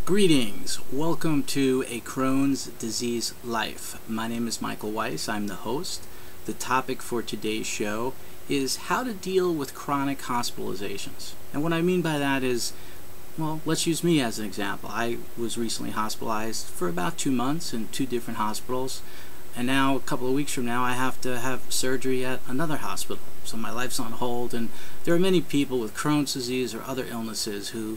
Greetings. Welcome to A Crohn's Disease Life. My name is Michael Weiss. I'm the host. The topic for today's show is how to deal with chronic hospitalizations. And what I mean by that is, well, let's use me as an example. I was recently hospitalized for about 2 months in 2 different hospitals. And now, a couple of weeks from now, I have to have surgery at another hospital. So my life's on hold. And there are many people with Crohn's disease or other illnesses who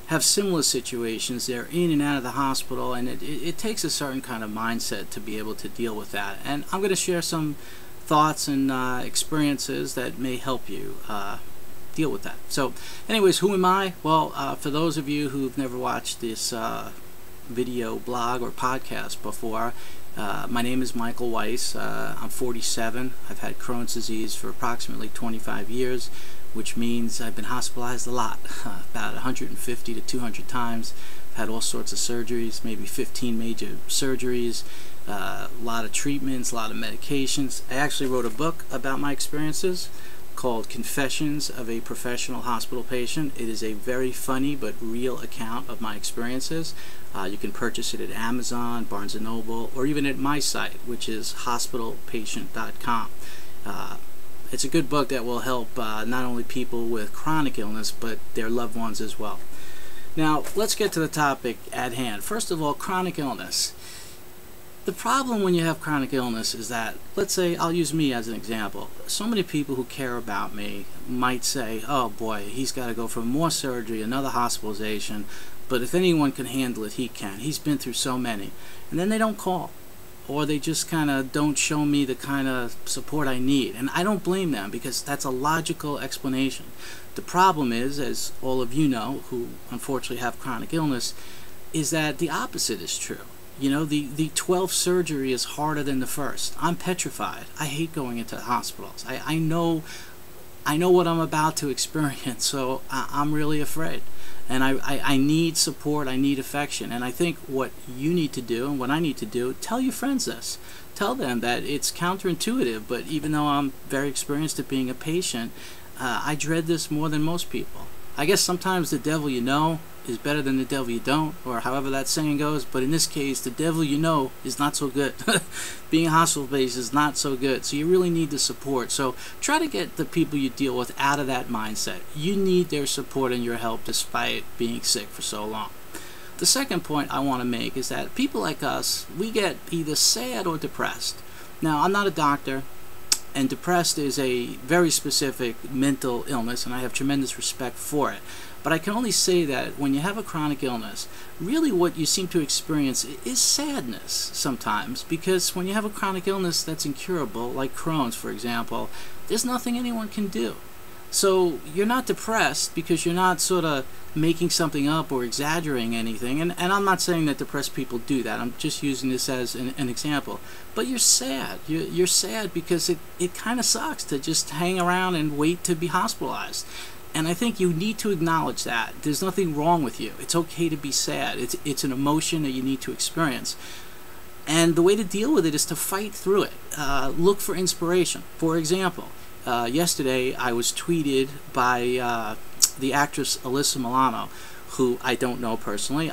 have similar situations. They're in and out of the hospital, and it takes a certain kind of mindset to be able to deal with that. And I'm going to share some thoughts and experiences that may help you deal with that. So anyways, who am I? Well, for those of you who've never watched this video, blog, or podcast before, my name is Michael Weiss. I'm 47. I've had Crohn's disease for approximately 25 years, which means I've been hospitalized a lot, about 150 to 200 times. I've had all sorts of surgeries, maybe 15 major surgeries, a lot of treatments, a lot of medications. I actually wrote a book about my experiences called Confessions of a Professional Hospital Patient. It is a very funny but real account of my experiences. You can purchase it at Amazon, Barnes & Noble, or even at my site, which is hospitalpatient.com. It's a good book that will help not only people with chronic illness, but their loved ones as well. Now, let's get to the topic at hand. First of all, chronic illness. The problem when you have chronic illness is that, let's say, I'll use me as an example. So many people who care about me might say, oh boy, he's got to go for more surgery, another hospitalization, but if anyone can handle it, he can. He's been through so many. And then they don't call, or they just kind of don't show me the kind of support I need. And I don't blame them, because that's a logical explanation. The problem is, as all of you know who unfortunately have chronic illness, is that the opposite is true. You know, the 12th surgery is harder than the first. I'm petrified. I hate going into hospitals. I know what I'm about to experience, so I'm really afraid. And I need support, I need affection. And I think what you need to do, and what I need to do, tell your friends this. Tell them that it's counterintuitive, but even though I'm very experienced at being a patient, I dread this more than most people. I guess sometimes the devil you know is better than the devil you don't, or however that saying goes, but in this case, the devil you know is not so good. Being hospital-based is not so good, so you really need the support. So try to get the people you deal with out of that mindset. You need their support and your help despite being sick for so long. The second point I want to make is that people like us, we get either sad or depressed. Now, I'm not a doctor, and depressed is a very specific mental illness, and I have tremendous respect for it. But I can only say that when you have a chronic illness, really what you seem to experience is sadness sometimes, because when you have a chronic illness that's incurable, like Crohn's, for example, there's nothing anyone can do. So you're not depressed because you're not sort of making something up or exaggerating anything. And I'm not saying that depressed people do that. I'm just using this as an example. But you're sad. You're sad because it kind of sucks to just hang around and wait to be hospitalized. And I think you need to acknowledge that. There's nothing wrong with you. It's okay to be sad. It's an emotion that you need to experience. And the way to deal with it is to fight through it. Look for inspiration. For example, yesterday I was tweeted by the actress Alyssa Milano, who I don't know personally.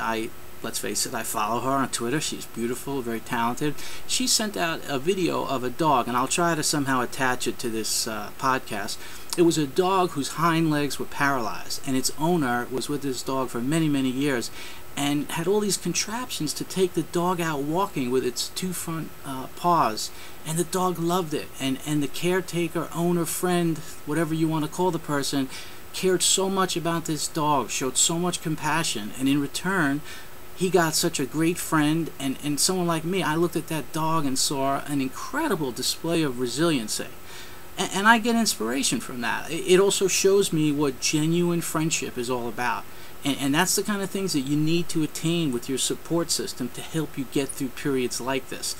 Let's face it, I follow her on Twitter. She's beautiful, very talented. She sent out a video of a dog, and I'll try to somehow attach it to this podcast. It was a dog whose hind legs were paralyzed, and its owner was with this dog for many, many years and had all these contraptions to take the dog out walking with its 2 front paws. And the dog loved it. And the caretaker, owner, friend, whatever you want to call the person, cared so much about this dog, showed so much compassion, and in return, he got such a great friend. And someone like me, I looked at that dog and saw an incredible display of resiliency. And I get inspiration from that. It also shows me what genuine friendship is all about. And that's the kind of things that you need to attain with your support system to help you get through periods like this.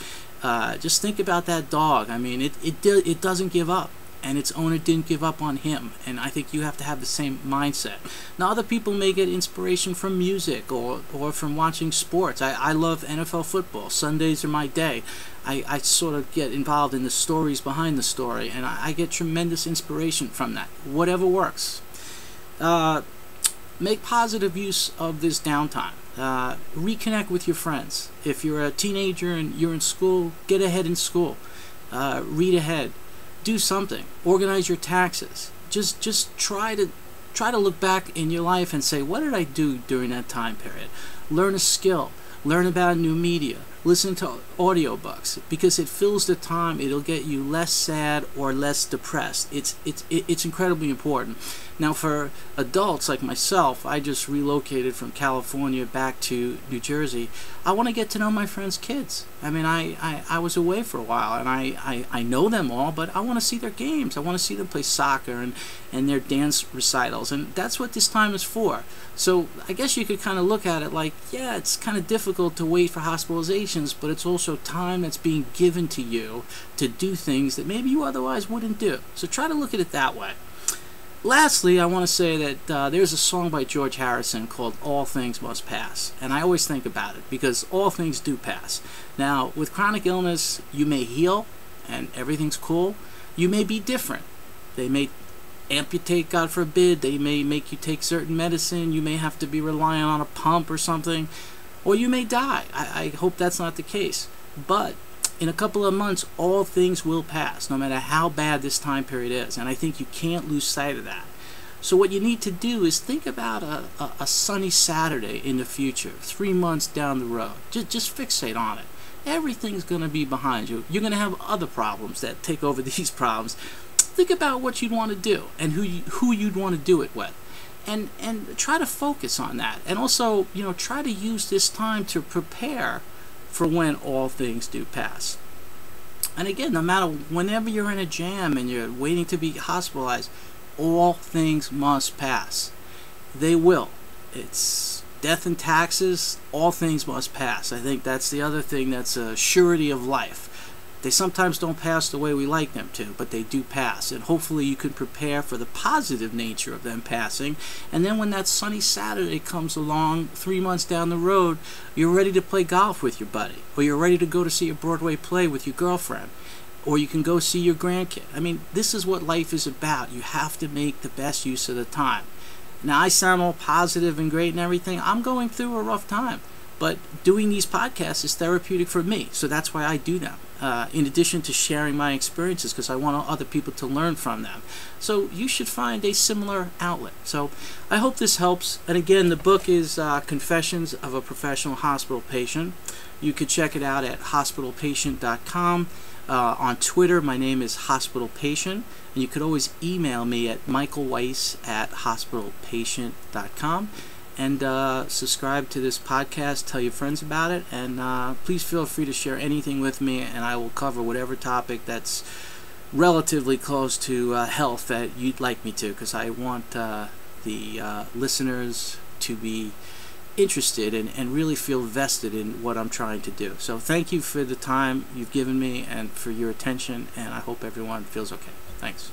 Just think about that dog. I mean, it doesn't give up. And its owner didn't give up on him. And I think you have to have the same mindset. Now, other people may get inspiration from music or from watching sports. I love NFL football. Sundays are my day. I sort of get involved in the stories behind the story, and I get tremendous inspiration from that. Whatever works. make positive use of this downtime. Reconnect with your friends. If you're a teenager and you're in school, get ahead in school. Read ahead. Do something. Organize your taxes. Just try to look back in your life and say, what did I do during that time period? Learn a skill. Learn about new media. Listen to audiobooks, because it fills the time. It'll get you less sad or less depressed. It's incredibly important. Now, for adults like myself, I just relocated from California back to New Jersey. I want to get to know my friends' kids. I mean, I was away for a while, and I know them all, but I want to see their games. I want to see them play soccer and their dance recitals, and that's what this time is for. So I guess you could kind of look at it like, yeah, it's kind of difficult to wait for hospitalizations, but it's also time that's being given to you to do things that maybe you otherwise wouldn't do. So try to look at it that way. Lastly, I want to say that there's a song by George Harrison called All Things Must Pass, and I always think about it because all things do pass. Now, with chronic illness, you may heal and everything's cool. You may be different. They may amputate, God forbid. They may make you take certain medicine. You may have to be relying on a pump or something, or you may die. I hope that's not the case. But in a couple of months, all things will pass, no matter how bad this time period is. And I think you can't lose sight of that. So what you need to do is think about a sunny Saturday in the future, 3 months down the road. Just fixate on it. Everything's going to be behind you. You're going to have other problems that take over these problems. Think about what you'd want to do and who you'd want to do it with. And try to focus on that. And also, try to use this time to prepare for when all things do pass. And again, no matter whenever you're in a jam and you're waiting to be hospitalized, all things must pass. They will. It's death and taxes, all things must pass. I think that's the other thing that's a surety of life. They sometimes don't pass the way we like them to, but they do pass. And hopefully you can prepare for the positive nature of them passing. And then when that sunny Saturday comes along 3 months down the road, you're ready to play golf with your buddy. Or you're ready to go to see a Broadway play with your girlfriend. Or you can go see your grandkid. I mean, this is what life is about. You have to make the best use of the time. Now, I sound all positive and great and everything. I'm going through a rough time. But doing these podcasts is therapeutic for me, so that's why I do them. In addition to sharing my experiences, because I want other people to learn from them. So you should find a similar outlet. So I hope this helps. And again, the book is Confessions of a Professional Hospital Patient. You could check it out at hospitalpatient.com. On Twitter, my name is hospitalpatient. And you could always email me at michaelweiss@hospitalpatient.com. And subscribe to this podcast, tell your friends about it, and please feel free to share anything with me, and I will cover whatever topic that's relatively close to health that you'd like me to, because I want the listeners to be interested and really feel vested in what I'm trying to do. So thank you for the time you've given me and for your attention, and I hope everyone feels okay. Thanks.